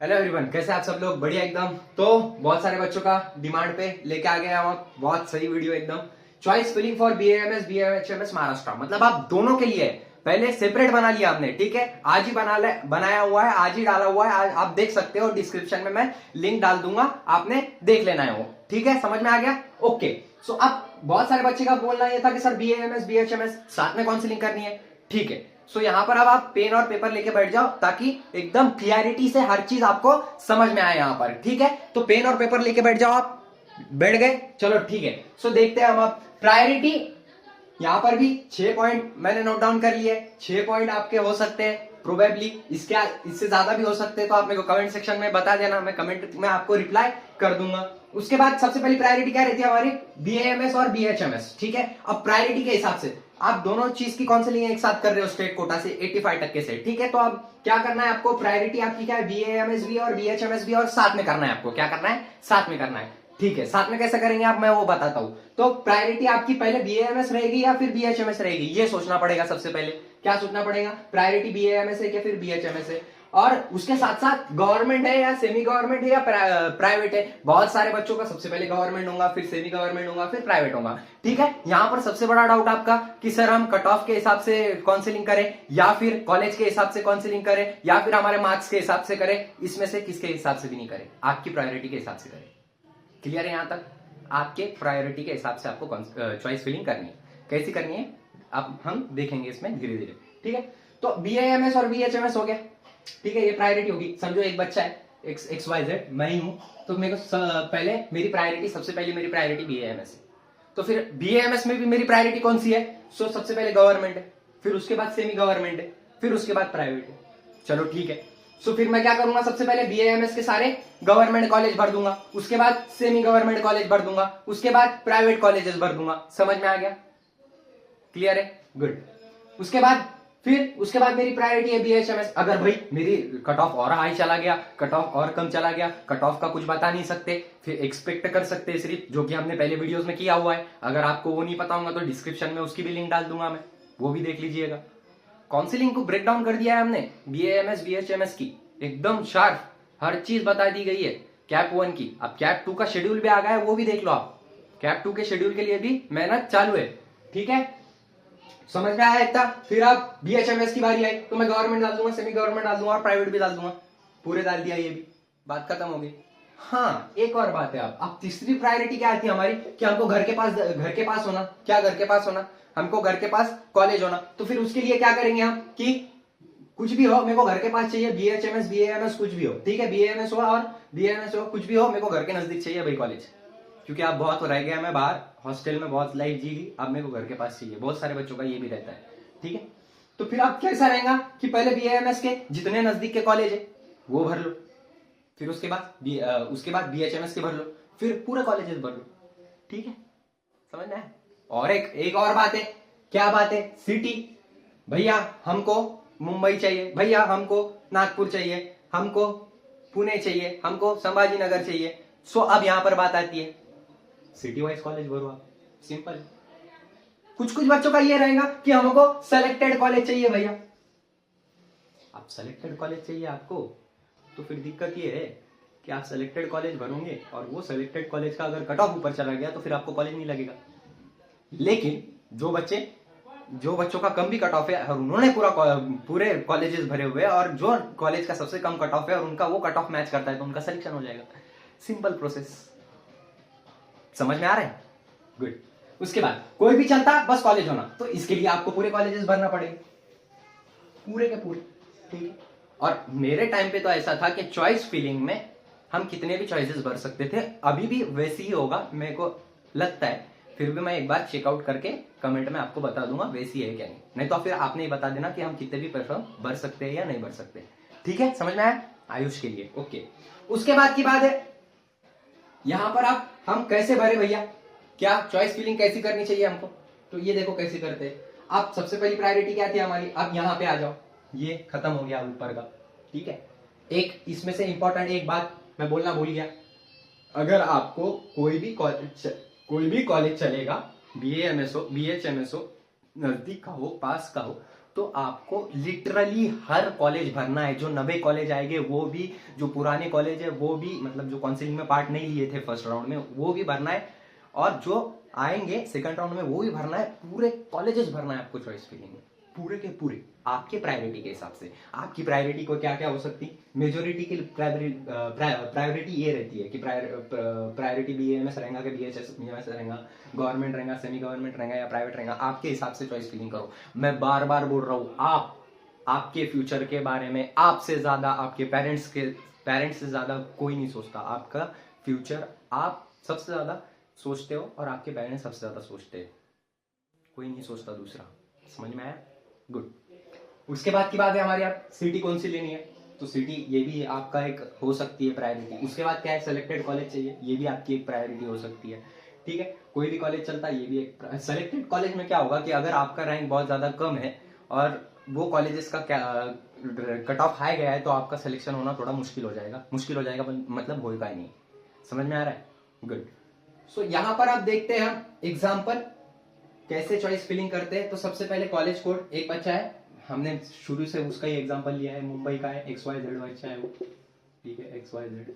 Hello everyone, कैसे आप सब लोग? बढ़िया एकदम। तो बहुत सारे बच्चों का डिमांड पे लेके आ गए हम आप बहुत सही वीडियो एकदम। Choice filling for BAMS BHMS Maharashtra, मतलब आप दोनों के लिए पहले सेपरेट बना लिया आपने, ठीक है। आज ही बनाया हुआ है, आज ही डाला हुआ है। आप देख सकते हो, डिस्क्रिप्शन में मैं लिंक डाल दूंगा, आपने देख लेना है वो, ठीक है। समझ में आ गया? ओके। सो अब बहुत सारे बच्चे का बोलना ये था कि सर बीएएमएस बीएचएमएस साथ में काउंसलिंग करनी है, ठीक है। सो यहां पर अब आप पेन और पेपर लेके बैठ जाओ ताकि एकदम क्लियरिटी से हर चीज आपको समझ में आए यहां पर, ठीक है। तो पेन और पेपर लेके बैठ जाओ आप। बैठ गए? चलो ठीक है। सो देखते हैं हम अब प्रायोरिटी। यहां पर भी 6 पॉइंट मैंने नोट डाउन कर लिए। 6 पॉइंट आपके हो सकते हैं प्रोबेबली, इससे ज्यादा भी हो सकते हैं। तो आप मेरे को कमेंट सेक्शन में बता देना, मैं कमेंट में आपको रिप्लाई कर दूंगा। उसके बाद सबसे पहली प्रायोरिटी क्या रहती है हमारी? बीएएमएस और बीएचएमएस, ठीक है। अब प्रायोरिटी के हिसाब से आप दोनों चीज की काउंसलिंग एक साथ कर रहे हो स्टेट कोटा से 85% से, ठीक है। तो अब क्या करना है आपको? प्रायोरिटी आपकी क्या है? बीएएमएस भी और बीएचएमएस भी, और साथ में करना है आपको। क्या करना है? साथ में करना है, ठीक है। साथ में कैसे करेंगे आप, मैं वो बताता हूं। तो प्रायोरिटी आपकी पहले बीएएमएस रहेगी या फिर बीएचएमएस रहेगी, ये सोचना पड़ेगा सबसे पहले। क्या सोचना पड़ेगा? प्रायोरिटी बीएएमएस है या फिर बीएचएमएस है। और उसके साथ साथ गवर्नमेंट है या सेमी गवर्नमेंट है या प्राइवेट है। बहुत सारे बच्चों का सबसे पहले गवर्नमेंट होगा, फिर सेमी गवर्नमेंट होगा, फिर प्राइवेट होगा, ठीक है। यहां पर सबसे बड़ा डाउट आपका कि सर हम कट ऑफ के हिसाब से काउंसलिंग करें या फिर कॉलेज के हिसाब से काउंसलिंग करें या फिर हमारे मार्क्स के हिसाब से करें, इसमें से किसके हिसाब से भी नहीं करें, आपकी प्रायोरिटी के हिसाब से करें। क्लियर है यहां तक? आपके प्रायोरिटी के हिसाब से आपको चॉइस फिलिंग करनी है। कैसी करनी है अब हम देखेंगे इसमें धीरे धीरे, ठीक है। तो बीएएमएस और बीएचएमएस हो गया, ठीक है। ये प्रायोरिटी होगी। समझो एक बच्चा है, एक्स वाई जेड, मैं ही हूं। तो मेरे को पहले मेरी प्रायोरिटी, सबसे पहले मेरी प्रायोरिटी बीएएमएस है। तो फिर बीएएमएस में भी मेरी प्रायोरिटी कौन सी है? सो सबसे पहले गवर्नमेंट है, फिर उसके बाद सेमी गवर्नमेंट है, फिर उसके बाद प्राइवेट है। चलो ठीक है। सो फिर मैं क्या करूंगा? सबसे पहले बीएएमएस के सारे गवर्नमेंट कॉलेज भर दूंगा, उसके बाद सेमी गवर्नमेंट कॉलेज भर दूंगा, उसके बाद प्राइवेट कॉलेजेस भर दूंगा। समझ में आ गया? क्लियर है? गुड। उसके बाद मेरी प्रायोरिटी है बीएचएमएस। अगर भाई मेरी कट ऑफ और हाई चला गया, कट ऑफ और कम चला गया, कट ऑफ का कुछ बता नहीं सकते, फिर एक्सपेक्ट कर सकते हैं सिर्फ, जो कि हमने पहले वीडियोस में किया हुआ है। अगर आपको वो नहीं पता होगा तो डिस्क्रिप्शन में उसकी भी लिंक डाल दूंगा मैं, वो भी देख लीजिएगा। काउंसिलिंग को ब्रेक डाउन कर दिया है हमने बीएएमएस बीएचएमएस की, एकदम शार्प हर चीज बता दी गई है कैप 1 की। अब कैप 2 का शेड्यूल भी आ गया है, वो भी देख लो आप। कैप 2 के शेड्यूल के लिए भी मेहनत चालू है, ठीक है। समझ में आया इतना? फिर अब बीएचएमएस की बारी आई तो मैं गवर्नमेंट डाल दूंगा, सेमी गवर्नमेंट डाल दूंगा और प्राइवेट भी डाल दूंगा। पूरे डाल दिया, ये भी बात खत्म हो गई। हाँ, एक और बात है। अब तीसरी प्रायोरिटी क्या थी हमारी कि हमको घर के पास होना। क्या घर के पास होना? हमको घर के पास कॉलेज होना। तो फिर उसके लिए क्या करेंगे हम कि कुछ भी हो मेरे को घर के पास चाहिए, बीएचएमएस बीएएमएस कुछ भी हो, ठीक है। बीएएमएस हो और बीएमएस हो, कुछ भी हो, मेरे को घर के नजदीक चाहिए भाई कॉलेज। क्योंकि अब बहुत रह गया, मैं बाहर हॉस्टल में बहुत लाइफ जी ली, अब मेरे को घर के पास चाहिए। बहुत सारे बच्चों का ये भी रहता है, ठीक है। तो फिर अब कैसा रहेगा कि पहले बीएएमएस के जितने नजदीक के कॉलेज है वो भर लो, फिर उसके बाद बीएचएमएस के भर लो, फिर पूरे कॉलेजेस भर लो, ठीक है। समझ में आया? और एक और बात है। क्या बात है? सिटी। भैया हमको मुंबई चाहिए, भैया हमको नागपुर चाहिए, हमको पुणे चाहिए, हमको संभाजी नगर चाहिए। सो अब यहां पर बात आती है सिटी वाइज कॉलेज भरो आप, सिंपल। कुछ बच्चों का ये रहेगा कि हमको सेलेक्टेड कॉलेज चाहिए भैया। अब सेलेक्टेड कॉलेज चाहिए आपको, तो फिर दिक्कत ये है कि आप सेलेक्टेड कॉलेज भरोगे और वो सेलेक्टेड कॉलेज का अगर कट ऑफ ऊपर चला गया तो फिर आपको कॉलेज नहीं लगेगा। लेकिन जो बच्चों का कम भी कट ऑफ है और उन्होंने पूरे कॉलेजेस भरे हुए हैं और जो कॉलेज का सबसे कम कट ऑफ है और उनका वो कट ऑफ मैच करता है, तो उनका सिलेक्शन हो जाएगा। Simple process. समझ में आ रहा है? गुड। उसके बाद कोई भी चलता, बस कॉलेज होना। तो इसके लिए आपको पूरे कॉलेजेस भरना पड़ेगा, पूरे के पूरे, ठीक है। और मेरे टाइम पे तो ऐसा था कि चॉइस फिलिंग में हम कितने भी चॉइसेस भर सकते थे। अभी भी वैसे ही होगा मेरे को लगता है, फिर भी मैं एक बार चेकआउट करके कमेंट में आपको बता दूंगा वैसी है क्या नहीं तो फिर आपने ही बता देना कि हम कितने भी प्रेफर भर सकते हैं या नहीं भर सकते, ठीक है। समझ में आया? आयुष के लिए ओके। उसके बाद की बात है यहां पर आप हम कैसे भरे भैया, क्या चॉइस फिलिंग कैसी करनी चाहिए हमको। तो ये देखो कैसे करते हैं। आप सबसे पहली प्रायोरिटी क्या थी हमारी, अब यहां पे आ जाओ, ये खत्म हो गया ऊपर का, ठीक है। एक इसमें से इंपॉर्टेंट एक बात मैं बोलना भूल गया। अगर आपको कोई भी कॉलेज चलेगा, बीएएमएस हो बीएचएमएस हो, नजदीक का हो पास का हो, तो आपको लिटरली हर कॉलेज भरना है। जो नवे कॉलेज आएंगे वो भी, जो पुराने कॉलेज है वो भी, मतलब जो काउंसिलिंग में पार्ट नहीं लिए थे फर्स्ट राउंड में वो भी भरना है, और जो आएंगे सेकंड राउंड में वो भी भरना है। पूरे कॉलेजेस भरना है आपको चॉइस फिलिंग में, पूरे के पूरे आपके प्रायोरिटी के हिसाब से। आपकी प्रायोरिटी को क्या क्या हो सकती, मेजोरिटी की प्रायोरिटी ये रहती है कि प्रायोरिटी बीएएमएस रहेगा कि बीएचएमएस रहेगा, गवर्नमेंट रहेगा, सेमी गवर्नमेंट रहेगा या प्राइवेट रहेगा, आपके हिसाब से चॉइस फिलिंग करो। मैं बार बार बोल रहा हूँ, आप आपके फ्यूचर के बारे में आपसे ज्यादा, आपके पेरेंट्स से ज्यादा कोई नहीं सोचता। आपका फ्यूचर आप सबसे ज्यादा सोचते हो और आपके पेरेंट्स सबसे ज्यादा सोचते हैं, कोई नहीं सोचता दूसरा। समझ में आया? गुड। उसके बाद की बात है हमारी, आप सिटी कौन सी लेनी है, तो सिटी ये भी आपका एक हो सकती है प्रायोरिटी। उसके बाद क्या है, सिलेक्टेड कॉलेज चाहिए, ये भी आपकी एक प्रायोरिटी हो सकती है। ठीक है, कोई भी कॉलेज चलता है, ये भी एक सेलेक्टेड कॉलेज में क्या होगा कि अगर आपका रैंक बहुत ज्यादा कम है और वो कॉलेजेस का कट ऑफ हाई गया है तो आपका सिलेक्शन होना थोड़ा मुश्किल हो जाएगा, मतलब होगा ही नहीं। समझ में आ रहा है? गुड। सो यहाँ पर आप देखते हैं हम एग्जाम्पल कैसे चॉइस फिलिंग करते हैं। तो सबसे पहले कॉलेज कोड, एक बच्चा है, हमने शुरू से उसका ही एग्जांपल लिया है, मुंबई का है, XYZ बच्चा है वो, ठीक है, XYZ।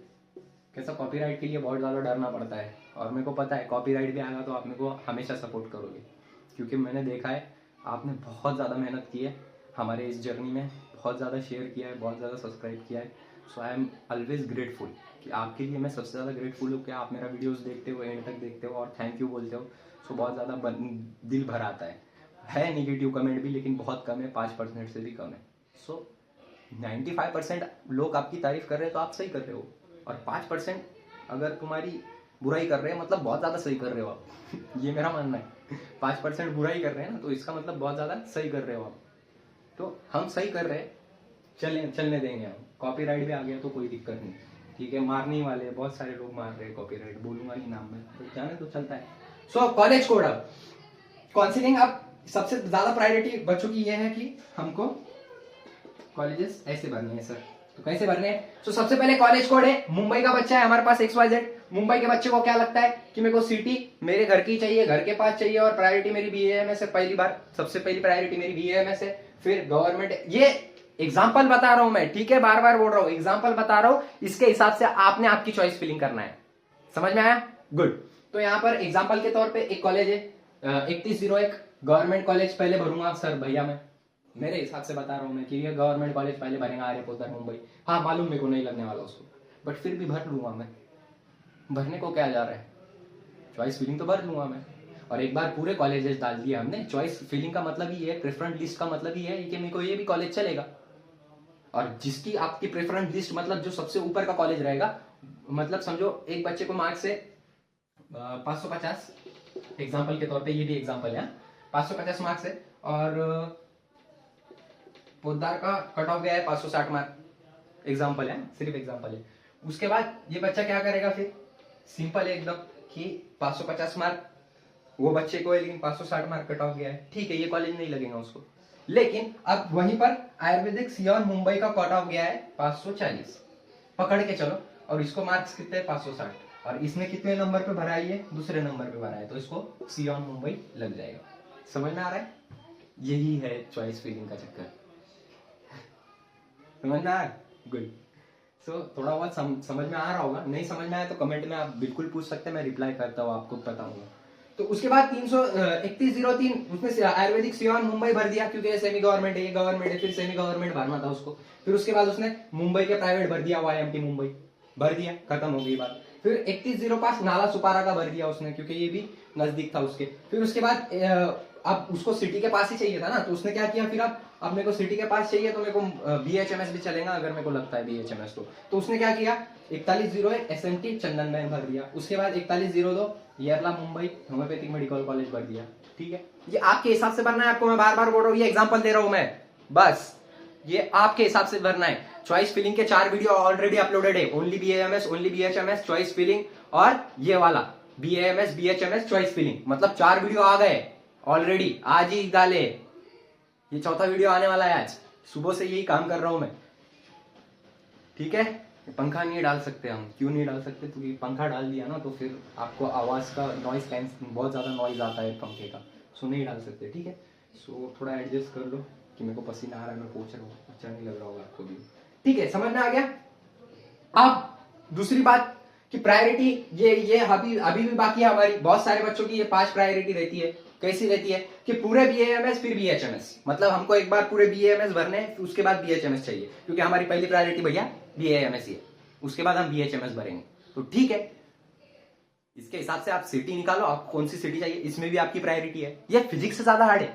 कैसा, कॉपीराइट के लिए बहुत ज्यादा डरना पड़ता है, और मेरे को पता है कॉपीराइट भी आएगा तो आप मेरे को हमेशा सपोर्ट करोगे, क्योंकि मैंने देखा है आपने बहुत ज्यादा मेहनत की है हमारे इस जर्नी में, बहुत ज्यादा शेयर किया है, बहुत ज्यादा सब्सक्राइब किया है। सो आई एम ऑलवेज ग्रेटफुल, कि आपके लिए मैं सबसे ज्यादा ग्रेटफुल हूँ कि आप मेरा वीडियोस देखते हो, एंड तक देखते हो और थैंक यू बोलते हो। सो बहुत ज्यादा दिल भर आता है निगेटिव कमेंट भी, लेकिन बहुत कम है, 5% से भी कम है। सो 95% लोग आपकी तारीफ कर रहे हैं तो आप सही कर रहे हो, और 5% अगर तुम्हारी बुराई कर रहे हैं मतलब बहुत ज्यादा सही कर रहे हो आप ये मेरा मानना है। 5% बुराई कर रहे हैं ना, तो इसका मतलब बहुत ज्यादा सही कर रहे हो आप। तो हम सही कर रहे हैं, चलने देंगे हम। कॉपीराइट भी आ गया तो कोई दिक्कत नहीं, ठीक है, मारने ही वाले बहुत सारे लोग मार रहे हैं, कॉपीराइट बोलूंगा नहीं नाम में, तो जाने तो चलता है। सो कॉलेज कोड, अब काउंसलिंग, अब सबसे ज्यादा प्रायोरिटी बच्चों की यह है कि हमको कॉलेजेस ऐसे भरने हैं सर। तो कैसे भरने हैं? तो सबसे पहले कॉलेज कोड है, मुंबई का बच्चा है हमारे पास XYZ, मुंबई के बच्चे को क्या लगता है कि मेरे को सिटी मेरे घर की चाहिए, घर के पास चाहिए, और प्रायोरिटी मेरी BAMS है, पहली बार सबसे पहली प्रायोरिटी मेरी BAMS है, फिर गवर्नमेंट। ये एग्जाम्पल बता रहा हूं मैं, ठीक है, बार बार बोल रहा हूं, एग्जाम्पल बता रहा हूं, इसके हिसाब से आपने आपकी चॉइस फिलिंग करना है। समझ में आया? गुड। तो यहाँ पर एग्जाम्पल के तौर पे एक कॉलेज है 3101 गवर्नमेंट कॉलेज, पहले भरूंगा सर भैया, मैं मेरे हिसाब से बता रहा हूँ मैं कि ये गवर्नमेंट कॉलेज पहले भरेगा, आर्य पोद्दार मुंबई। हाँ मालूम मेरे को नहीं लगने वाला उसको, बट फिर भी भर लूंगा मैं। भरने को क्या जा रहा है, चॉइस फिलिंग तो भर लूंगा मैं। और एक बार पूरे कॉलेजेस डाल दिया हमने, चॉइस फिलिंग का मतलब ही है, प्रेफरेंस लिस्ट का मतलब ही है कि मेरे को ये भी कॉलेज चलेगा। और जिसकी आपकी प्रेफरेंस लिस्ट मतलब जो सबसे ऊपर का कॉलेज रहेगा, मतलब समझो एक बच्चे को मार्क्स से 550, एग्जाम्पल के तौर पे ये भी एग्जाम्पल है, 550 मार्क्स है, और पोद्दार का कट ऑफ गया है 560 मार्क, एग्जाम्पल है, सिर्फ एग्जाम्पल है। उसके बाद ये बच्चा क्या करेगा, फिर सिंपल है एकदम कि 550 मार्क वो बच्चे को है, लेकिन 560 मार्क कट ऑफ गया है, ठीक है, ये कॉलेज नहीं लगेगा उसको। लेकिन अब वहीं पर आयुर्वेदिक सियोन मुंबई का कट ऑफ गया है 540, पकड़ के चलो, और इसको मार्क्स कितने हैं 560, और इसने कितने नंबर पे भरा है, दूसरे नंबर पे भरा है, तो इसको सियोन मुंबई लग जाएगा। समझ में आ रहा है? यही है चॉइस फिलिंग का चक्कर। समझ में आ रहा है? गुड। सो थोड़ा बहुत समझ में आ रहा होगा, नहीं समझ में आया तो कमेंट में आप बिल्कुल पूछ सकते हैं, मैं रिप्लाई करता हूँ, आपको बताऊंगा। तो उसके बाद 3103 उसमें आयुर्वेदिक सियोन मुंबई भर दिया, क्योंकि सेमी गवर्नमेंट है, ये गवर्नमेंट है, फिर सेमी गवर्नमेंट भरना था उसको। फिर उसके बाद उसने मुंबई के प्राइवेट भर दिया, YMT मुंबई भर दिया, खत्म हो गई बात। फिर 3105 नाला सुपारा का भर दिया उसने, क्योंकि ये भी नजदीक था उसके। फिर उसके बाद अब उसको सिटी के पास ही चाहिए था ना, तो उसने क्या किया, फिर अब मेरे को सिटी के पास चाहिए तो मेरे को BHMS भी चलेगा, अगर मेरे को लगता है BHMS तो उसने क्या किया, 4101 SMT चंदन मैन भर दिया। उसके बाद 4102 येरला मुंबई होम्योपैथिक मेडिकल कॉलेज भर दिया। ठीक है, ये आपके हिसाब से भरना है, आपको मैं बार बार बोल रहा हूँ, ये एग्जाम्पल दे रहा हूं मैं, बस ये आपके हिसाब से भरना है। चॉइस फिलिंग के 4 वीडियो ऑलरेडी अपलोडेड है, only BAMS, only BHMS, choice filling, और ये वाला BAMS BHMS चॉइस फिलिंग, मतलब 4 वीडियो आ गए ऑलरेडी, आज ही डाले, ये चौथा वीडियो आने वाला है आज, सुबह से यही काम कर रहा हूं मैं। ठीक है, पंखा नहीं डाल सकते हम, क्यों नहीं डाल सकते, क्योंकि पंखा डाल दिया ना तो फिर आपको आवाज का नॉइस बहुत ज्यादा नॉइज आता है पंखे का, सो नहीं डाल सकते। ठीक है, सो थोड़ा एडजस्ट कर लो, कि मेरे को पसीना आ रहा है, मैं पूछ रहा हूँ, अच्छा नहीं लग रहा होगा आपको भी। ठीक है, समझ में आ गया। अब दूसरी बात कि प्रायोरिटी ये अभी भी बाकी है हमारी, बहुत सारे बच्चों की ये 5 प्रायोरिटी रहती है। कैसी रहती है कि पूरे BAMS फिर BHMS, मतलब हमको एक बार पूरे BAMS भरने हैं, उसके बाद BHMS चाहिए, क्योंकि हमारी पहली प्रायोरिटी भैया BAMS ही है, उसके बाद हम BHMS भरेंगे। तो ठीक है, इसके हिसाब से आप सिटी निकालो, आपको कौन सी सिटी चाहिए, इसमें भी आपकी प्रायोरिटी है। ये फिजिक्स से ज्यादा हार्ड है,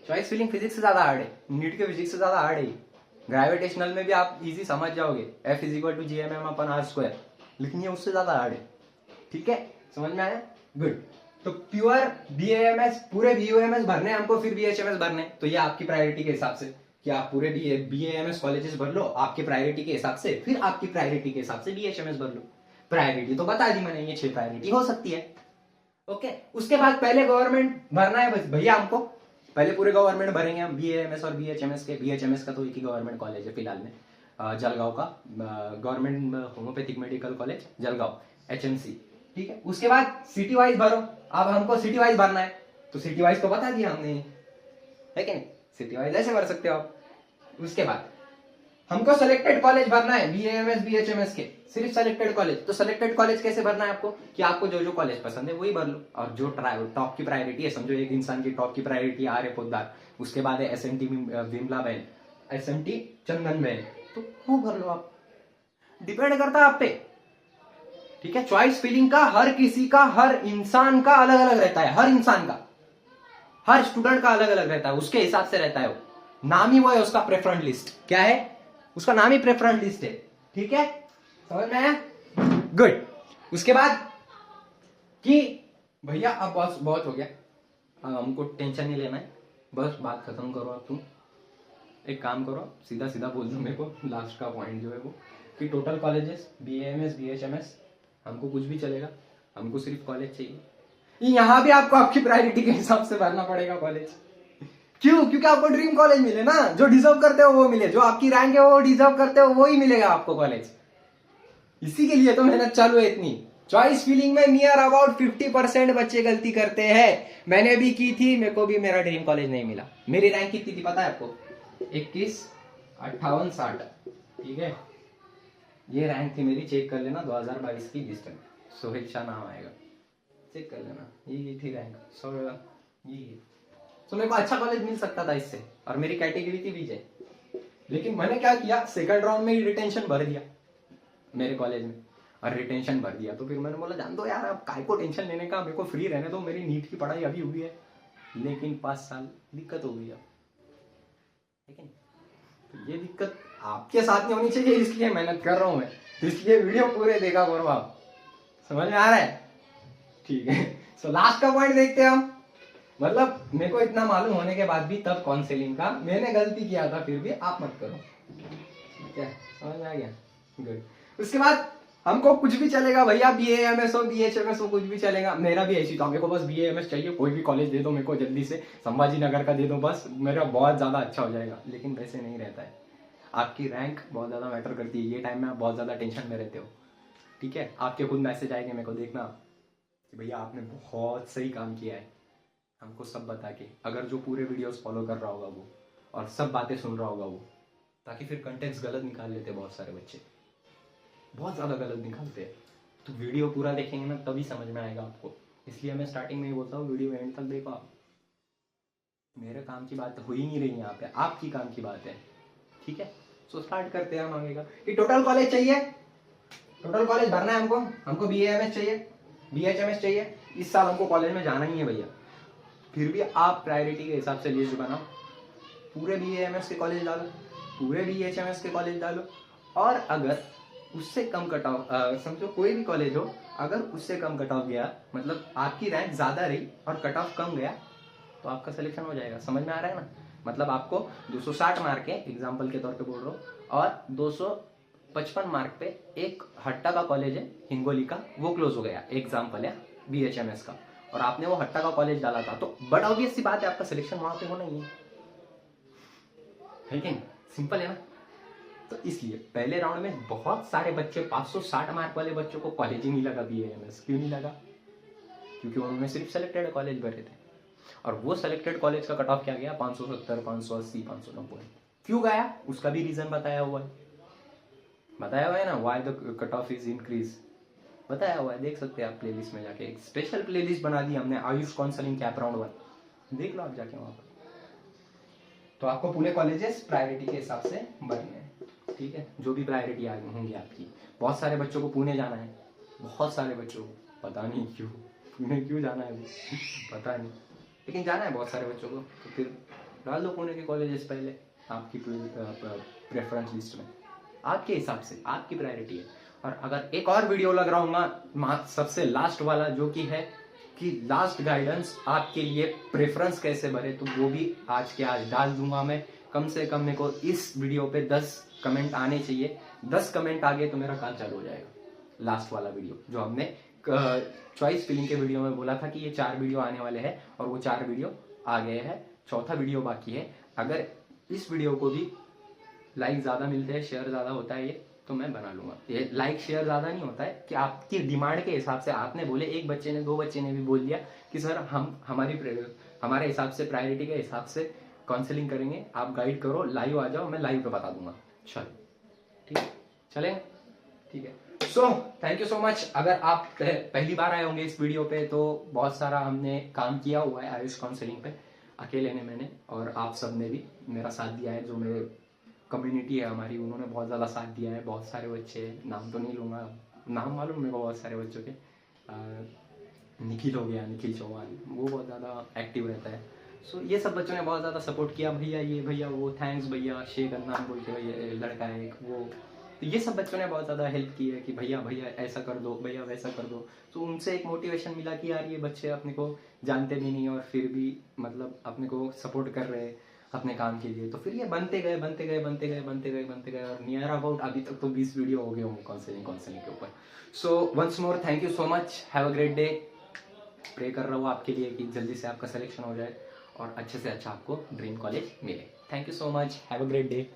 चॉइस फिलिंग फिजिक्स से ज्यादा हार्ड है, नीट के फिजिक्स से ज्यादा हार्ड है। ग्रेविटेशनल में भी आप इजी समझ जाओगे, F = gmm/r², लेकिन ये उससे ज्यादा हार्ड है। ठीक है, समझ में आया? गुड। तो प्योर BAMS पूरे BUMS भरने हैं हमको, फिर BHMS भरने, तो ये आपकी प्रायोरिटी के हिसाब से कि आप पूरे BAMS कॉलेजेस भर लो आपकी प्रायोरिटी के हिसाब से, फिर आपकी प्रायोरिटी के हिसाब से BHMS भर लो। प्रायोरिटी तो बता दी मैंने, ये 6 प्रायोरिटी हो सकती है। ओके, उसके बाद पहले गवर्नमेंट भरना है बस भैया हमको, पहले पूरे गवर्नमेंट भरेंगे हम BAMS और BHMS के। BHMS का तो एक ही गवर्नमेंट कॉलेज है फिलहाल में, जलगांव का government homeopathic medical college Jalgaon, HMC। ठीक है, उसके बाद सिटी वाइज भरो। अब हमको सिटी वाइज भरना है, तो सिटी वाइज तो बता दिया हमने, है कि नहीं? सिटी वाइज ऐसे भर सकते हो आप। उसके बाद हमको सिलेक्टेड कॉलेज भरना है BAMS BHMS के, सिर्फ सिलेक्टेड कॉलेज। तो सिलेक्टेड कॉलेज कैसे भरना है आपको कि आपको जो जो कॉलेज पसंद है वही भर लो, और जो टॉप की प्रायोरिटी है, समझो एक इंसान की टॉप की प्रायोरिटी आर्य पोद्दार, उसके बाद है SMT विमला बहन, SMT चंदन बहन, तो वो भर लो आप। डिपेंड करता है आप पे। ठीक है, चॉइस फिलिंग का हर किसी का, हर इंसान का अलग अलग रहता है, हर इंसान का, हर स्टूडेंट का अलग अलग रहता है, उसके हिसाब से रहता है। वो नाम ही वो है उसका प्रेफरेंस लिस्ट, क्या है उसका नाम ही प्रेफरेंस लिस्ट है। ठीक है, समझ में आया? गुड। उसके बाद कि भैया अब बस बहुत हो गया, अब हमको टेंशन नहीं लेना है, बस बात खत्म करो। अब तुम एक काम करो, सीधा सीधा बोल दो मेरे को, लास्ट का पॉइंट जो है वो कि टोटल कॉलेजेस BAMS BHMS हमको कुछ भी चलेगा, हमको सिर्फ कॉलेज चाहिए। यहां भी आपको आपकी प्रायोरिटी के हिसाब से भरना पड़ेगा कॉलेज। क्यों? क्योंकि आपको ड्रीम कॉलेज मिले ना, जो डिजर्व करते हो वो मिले, जो आपकी रैंक है वो डिजर्व करते हो वो ही मिलेगा आपको कॉलेज। इसी के लिए तो मेहनत चालू है इतनी। चॉइस फिलिंग में नियर अबाउट 50% बच्चे गलती करते हैं, मैंने भी की थी, मेरे को भी मेरा ड्रीम कॉलेज नहीं मिला। मेरी रैंक कितनी थी पता है आपको? 21, 58, 60। ठीक है, ये रैंक थी मेरी, चेक कर लेना 2022 की लिस्ट में, सोहेल शाह नाम आएगा, चेक कर लेना, ये थी रैंक 100। ये तो मेरे को अच्छा कॉलेज मिल सकता था इससे, और मेरी कैटेगरी थी विजय, लेकिन मैंने क्या किया, सेकंड राउंड में ही रिटेंशन भर दिया मेरे कॉलेज में, और रिटेंशन भर दिया तो फिर मैंने बोला जान दो यार, अब काय को टेंशन लेने का, मेरे को फ्री रहने दो, मेरी नीट की पढ़ाई अभी हुई है, लेकिन 5 साल दिक्कत हो गई अब, ठीक है। तो ये दिक्कत आपके साथ नहीं होनी चाहिए, इसलिए मेहनत कर रहा हूं मैं, इसलिए वीडियो पूरे देखा करो आप। समझ में आ रहा है? ठीक है, सो लास्ट का पॉइंट देखते हैं हम। मतलब मेरे को इतना मालूम होने के बाद भी तब काउंसलिंग का मैंने गलती किया था, फिर भी आप मत करो, क्या समझ में आ गया? गुड। उसके बाद हमको कुछ भी चलेगा भैया, BAMS हो BHMS हो, कुछ भी चलेगा। मेरा भी ऐसी था, मेरे को बस BAMS चाहिए, कोई भी कॉलेज दे दो मेरे को जल्दी से, संभाजी नगर का दे दो बस, मेरा बहुत ज्यादा अच्छा हो जाएगा। लेकिन वैसे नहीं रहता है, आपकी रैंक बहुत ज्यादा मैटर करती है, ये टाइम में आप बहुत ज्यादा टेंशन में रहते हो। ठीक है, आपके खुद मैसेज आएंगे मेरे को, देखना कि भैया आपने बहुत सही काम किया है, हमको सब बता के, अगर जो पूरे वीडियोस फॉलो कर रहा होगा वो, और सब बातें सुन रहा होगा वो, ताकि फिर कंटेंट्स गलत निकाल लेते बहुत सारे बच्चे, बहुत ज्यादा गलत निकालते हैं। तो वीडियो पूरा देखेंगे ना तभी समझ में आएगा आपको, इसलिए मैं स्टार्टिंग में ही बोलता हूँ वीडियो एंड तक देखो आप। मेरे काम की बात हो ही नहीं रही यहाँ पे, आपकी काम की बात है। ठीक है, सो स्टार्ट करते हैं हम आगे का। कि टोटल कॉलेज चाहिए, टोटल कॉलेज भरना है हमको BAMS चाहिए, BHMS चाहिए, इस साल हमको कॉलेज में जाना ही है भैया। फिर भी आप प्रायोरिटी के हिसाब से लिस्ट बनाओ, पूरे BAMS के कॉलेज डालो, पूरे BHMS के कॉलेज डालो, और अगर उससे कम कट ऑफ, समझो कोई भी कॉलेज हो, अगर उससे कम कट ऑफ गया, मतलब आपकी रैंक ज्यादा रही और कट ऑफ कम गया, तो आपका सिलेक्शन हो जाएगा। समझ में आ रहा है ना? मतलब आपको 260 मार्क है, एग्जाम्पल के तौर पे बोल रहा हूँ, और 255 मार्क पे एक हट्टा का कॉलेज है हिंगोली का, वो क्लोज हो गया, एग्जाम्पल है BHMS का, और आपने वो हट्टा का कॉलेज डाला था, तो बट ऑब्वियस सी बात है आपका सिलेक्शन वहां पे होना ही है कि नहीं? सिंपल है ना? तो इसलिए पहले राउंड में बहुत सारे बच्चे, 560 मार्क वाले बच्चों को कॉलेज ही नहीं लगा BAMS। क्यों नहीं लगा? क्योंकि उन्होंने सिर्फ सेलेक्टेड कॉलेज भरे थे। और वो सेलेक्टेड कॉलेज का कट ऑफ क्या गया 570, 580, 590। क्यों गया उसका भी रीजन बताया हुआ है ना, why the cut off is increase, बताया हुआ है, देख सकते हैं आप प्लेलिस्ट में जाके। एक स्पेशल प्लेलिस्ट बना दी हमने, आयुष काउंसलिंग कैप राउंड 1, देख लो आप जाके वहां पर। तो आपको पुणे कॉलेजेस प्रायोरिटी के हिसाब से भरने हैं, ठीक है, जो भी प्रायोरिटी होंगी आपकी। बहुत सारे बच्चों को पुणे जाना है, बहुत सारे बच्चों को, पता नहीं क्यों पुणे क्यों जाना है पता नहीं, लेकिन जाना है बहुत सारे बच्चों को। तो फिर डाल दो पुणे के कॉलेजेस पहले आपकी प्रेफरेंस लिस्ट में, आपके हिसाब से, आपकी प्रायोरिटी है। और अगर एक और वीडियो लग रहा हूँ सबसे लास्ट वाला, जो कि है कि लास्ट गाइडेंस आपके लिए प्रेफरेंस कैसे भरे, तो वो भी आज के आज डाल दूंगा मैं। कम से कम मेरे को इस वीडियो पे 10 कमेंट आने चाहिए, 10 कमेंट आ गए तो मेरा काम चालू हो जाएगा। लास्ट वाला वीडियो जो हमने चॉइस फिलिंग के वीडियो में बोला था कि ये 4 वीडियो आने वाले हैं, और वो 4 वीडियो आ गए हैं, चौथा वीडियो बाकी है। अगर इस वीडियो को भी लाइक ज्यादा मिलते हैं, शेयर ज्यादा होता है ये, तो मैं बना लूंगा। ये लाइक शेयर ज्यादा नहीं होता है कि आपकी डिमांड के हिसाब से, आपने बोले, एक बच्चे ने 2 बच्चे ने भी बोल दिया कि सर हम हमारे हिसाब से, प्रायोरिटी के हिसाब से काउंसलिंग करेंगे, आप गाइड करो, लाइव आ जाओ, मैं लाइव पे बता दूंगा। चलो ठीक है, चलें, ठीक है। So thank you so much. अगर आप पहली बार आए होंगे इस वीडियो पे, तो बहुत सारा हमने काम किया हुआ है आयुष काउंसलिंग पे, अकेले ने, मैंने, और आप सब ने भी मेरा साथ दिया है। जो मेरे कम्युनिटी है हमारी, उन्होंने बहुत ज़्यादा साथ दिया है। बहुत सारे बच्चे, नाम तो नहीं लूँगा, नाम मालूम मेरे को बहुत सारे बच्चों के, निखिल हो गया, निखिल चौहान, वो बहुत ज़्यादा एक्टिव रहता है। सो ये सब बच्चों ने बहुत ज़्यादा सपोर्ट किया, भैया ये, भैया वो, थैंक्स भैया, शेख नाम बोल के भैया लड़का है एक वो। तो ये सब बच्चों ने बहुत ज़्यादा हेल्प की है कि भैया भैया ऐसा कर दो, भैया वैसा कर दो। तो उनसे एक मोटिवेशन मिला कि यार ये बच्चे अपने को जानते भी नहीं और फिर भी मतलब अपने को सपोर्ट कर रहे हैं अपने काम के लिए। तो फिर ये बनते गए और नियर अबाउट अभी तक तो 20 वीडियो हो गए होंगे काउंसलिंग के ऊपर। So once more thank you so much, have a great day. Pray कर रहा हूँ आपके लिए कि जल्दी से आपका सिलेक्शन हो जाए और अच्छे से अच्छा आपको ड्रीम कॉलेज मिले। Thank you so much, have a great day.